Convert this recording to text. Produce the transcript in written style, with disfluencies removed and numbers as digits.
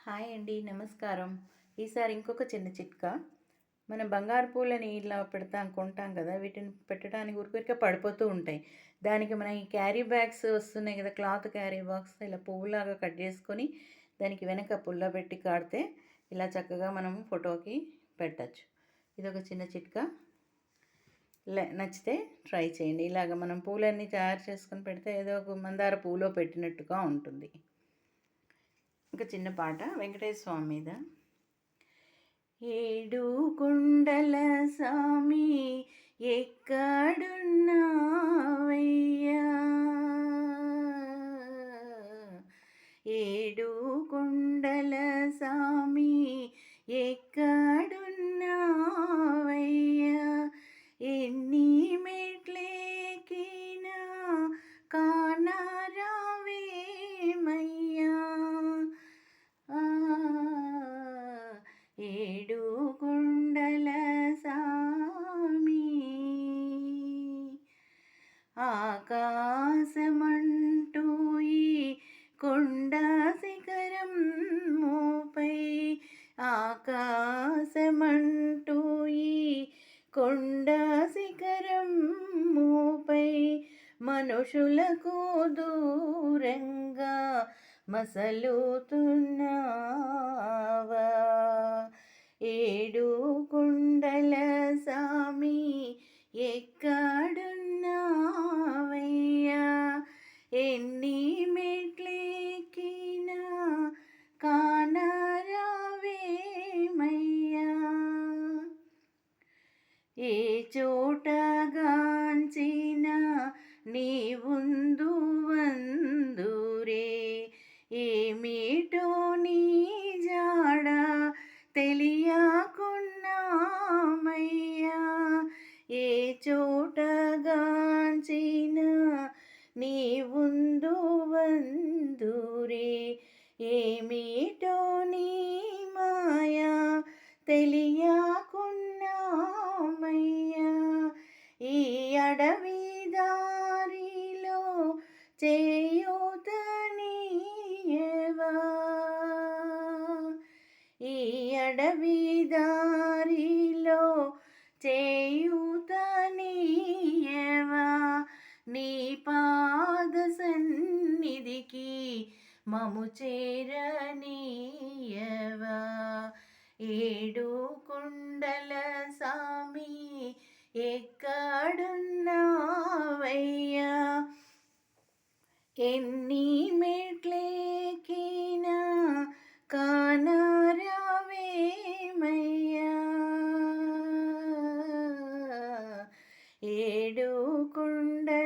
Hi అండి, నమస్కారం. ఈసారి ఇంకొక చిన్న చిట్కా. మనం బంగారు పూలని ఇలా కొంటాం కదా! వీటిని పెట్టడానికి ఊరికే పడిపోతూ ఉంటాయి. దానికి మనం ఈ క్యారీ బ్యాగ్స్ వస్తున్నాయి కదా! క్లాత్ క్యారీ బాక్స్ ఇలా పువ్వులాగా కట్ చేసుకొని, దానికి వెనక పుల్ల పెట్టి కడితే ఇలా చక్కగా మనం ఫోటోకి పెట్టచ్చు. ఇదొక చిన్న చిట్కా. నచ్చితే ట్రై చేయండి. ఇలాగ మనం పూలన్నీ తయారు చేసుకొని పెడితే ఏదో ఒక మందార పూలో పెట్టినట్టుగా ఉంటుంది. ఇంకా చిన్న పాట వెంకటేశ్వర స్వామి మీద. ఏడు కొండల స్వామి ఎక్కడున్నావయ్యా, ఏడు కొండల స్వామి ఎక్కడున్నావయ్యా, ఎన్ని మెట్లెక్కినా కానరావేమయ్యా, ఏడు కొండల సామి, ఆకాశమంటూ ఈ కొండ శిఖరం మోపై, ఆకాశమంటూ ఈ కొండ శిఖరం మోపై, మనుషులకు దూరంగా మసలుతున్నావా, ఏడు కొండల సామి ఎక్కడున్నావయ్యా, ఎన్ని మెట్లెక్కినా కానరావేమయ్యా, ఏ చోటగాంచినా నీవుందు వందురే, ఏమిటో నీ జాడ తెలియకున్నామయ్యా, ఏ చోటగాంచినా నీవుందు వందురే, ఏమిటో నీ మాయా తెలియకున్నామయ్యా, ఈ అడవి దారిలో చేయూతనీయవా, ఈ అడవి దారిలో చేయూతనీయవా, నీ పాద సన్నిధికి మము చేరనీయవా, ఏడు కొండల సామి ఎక్కడున్నావయ్యా, ఎన్ని మెట్లెక్కినా కానరావేమయ్యా, ఏడు కొండల